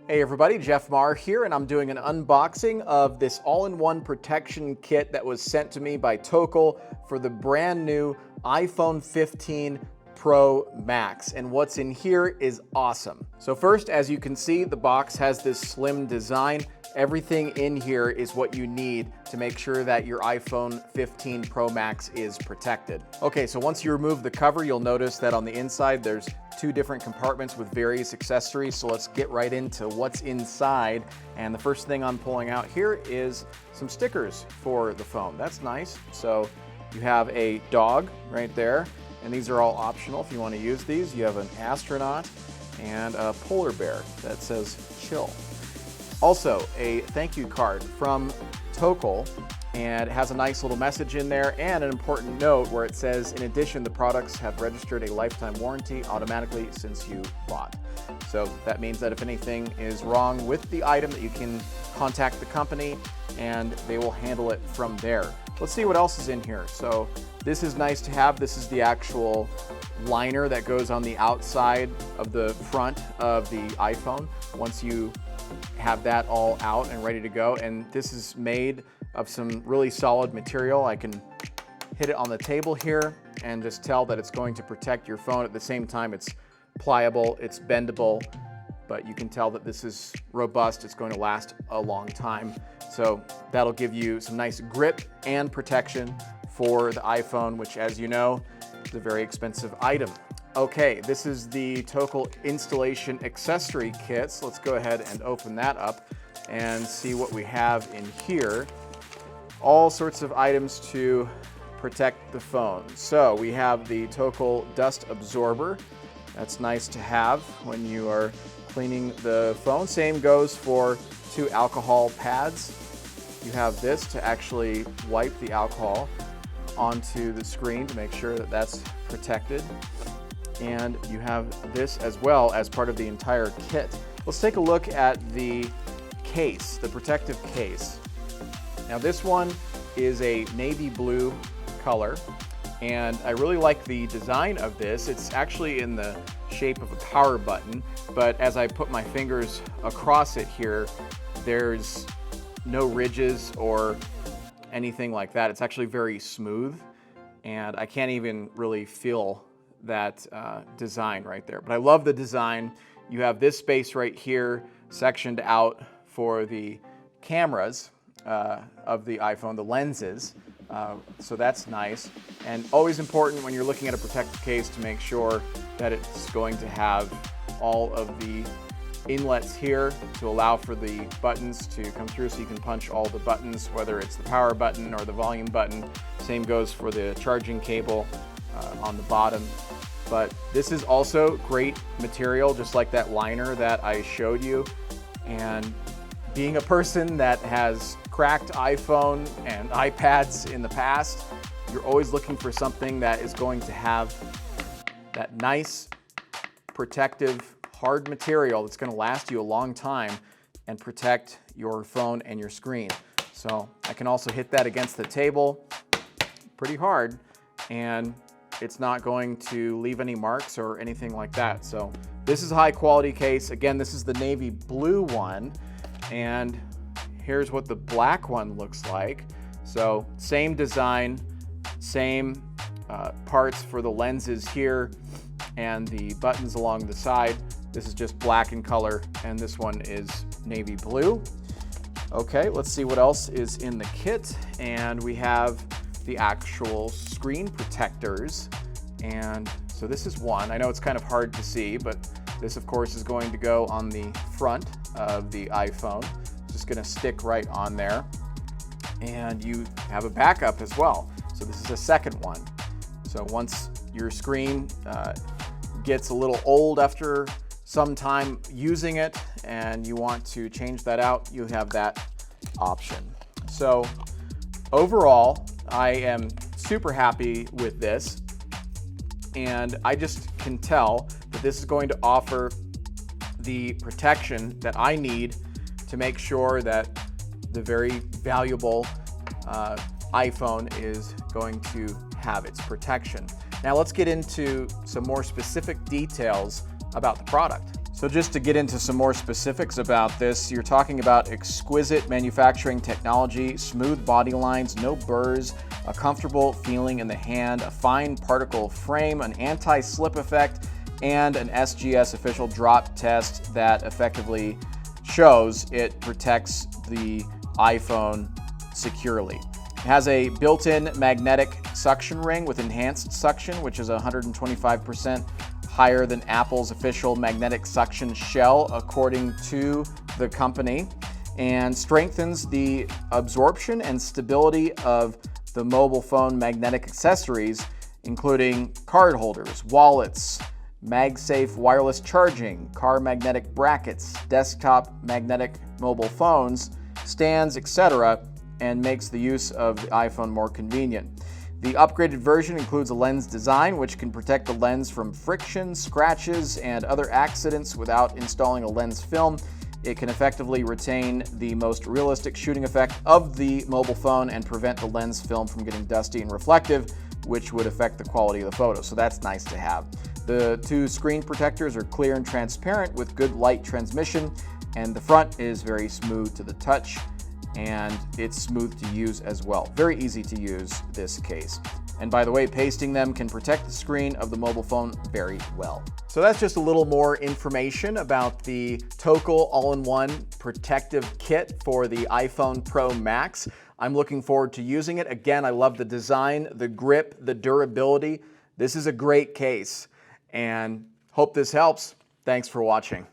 Hey everybody, Jeff Maher here, and I'm doing an unboxing of this all-in-one protection kit that was sent to me by TOCOL for the brand new iPhone 15 Pro Max. And what's in here is awesome. So first, as you can see, the box has this slim design. Everything in here is what you need to make sure that your iPhone 15 Pro Max is protected. Okay, so once you remove the cover, you'll notice that on the inside there's two different compartments with various accessories. So let's get right into what's inside. And the first thing I'm pulling out here is some stickers for the phone. That's nice. So you have a dog right there, and these are all optional if you want to use these. You have an astronaut and a polar bear that says chill. Also, a thank you card from TOCOL, and it has a nice little message in there and an important note where it says, in addition, the products have registered a lifetime warranty automatically since you bought. So that means that if anything is wrong with the item, that you can contact the company and they will handle it from there. Let's see what else is in here. So this is nice to have. This is the actual liner that goes on the outside of the front of the iPhone once you have that all out and ready to go. And this is made of some really solid material. I can hit it on the table here and just tell that it's going to protect your phone. At the same time, it's pliable, it's bendable, but you can tell that this is robust. It's going to last a long time. So that'll give you some nice grip and protection for the iPhone, which, as you know, is a very expensive item. Okay, this is the TOCOL installation accessory kit. So let's go ahead and open that up and see what we have in here. All sorts of items to protect the phone. So we have the TOCOL dust absorber. That's nice to have when you are cleaning the phone. Same goes for two alcohol pads. You have this to actually wipe the alcohol onto the screen to make sure that that's protected. And you have this as well as part of the entire kit. Let's take a look at the case, the protective case. Now this one is a navy blue color, and I really like the design of this. It's actually in the shape of a power button, but as I put my fingers across it here, there's no ridges or anything like that. It's actually very smooth, and I can't even really feel that design right there. But I love the design. You have this space right here sectioned out for the cameras of the iPhone, the lenses. So that's nice. And always important when you're looking at a protective case to make sure that it's going to have all of the inlets here to allow for the buttons to come through, so you can punch all the buttons, whether it's the power button or the volume button. Same goes for the charging cable on the bottom. But this is also great material, just like that liner that I showed you. And being a person that has cracked iPhone and iPads in the past, you're always looking for something that is going to have that nice, protective, hard material that's going to last you a long time and protect your phone and your screen. So I can also hit that against the table pretty hard, and it's not going to leave any marks or anything like that. So this is a high quality case. Again, this is the navy blue one, and here's what the black one looks like. So same design, same parts for the lenses here and the buttons along the side. This is just black in color, and this one is navy blue. Okay, let's see what else is in the kit. And we have the actual screen protectors. And so this is one. I know it's kind of hard to see, but this of course is going to go on the front of the iPhone. It's just gonna stick right on there. And you have a backup as well. So this is a second one. So once your screen gets a little old after some time using it and you want to change that out, you have that option. So overall, I am super happy with this, and I just can tell that this is going to offer the protection that I need to make sure that the very valuable iPhone is going to have its protection. Now let's get into some more specific details about the product. So just to get into some more specifics about this, you're talking about exquisite manufacturing technology, smooth body lines, no burrs, a comfortable feeling in the hand, a fine particle frame, an anti-slip effect, and an SGS official drop test that effectively shows it protects the iPhone securely. It has a built-in magnetic suction ring with enhanced suction, which is 125% higher than Apple's official magnetic suction shell, according to the company, and strengthens the absorption and stability of the mobile phone magnetic accessories, including card holders, wallets, MagSafe wireless charging, car magnetic brackets, desktop magnetic mobile phones, stands, etc., and makes the use of the iPhone more convenient. The upgraded version includes a lens design which can protect the lens from friction, scratches, and other accidents without installing a lens film. It can effectively retain the most realistic shooting effect of the mobile phone and prevent the lens film from getting dusty and reflective, which would affect the quality of the photo. So that's nice to have. The two screen protectors are clear and transparent with good light transmission, and the front is very smooth to the touch, and it's smooth to use as well. Very easy to use, this case. And by the way, pasting them can protect the screen of the mobile phone very well. So that's just a little more information about the TOCOL all-in-one protective kit for the iPhone Pro Max. I'm looking forward to using it. Again, I love the design, the grip, the durability. This is a great case, and hope this helps. Thanks for watching.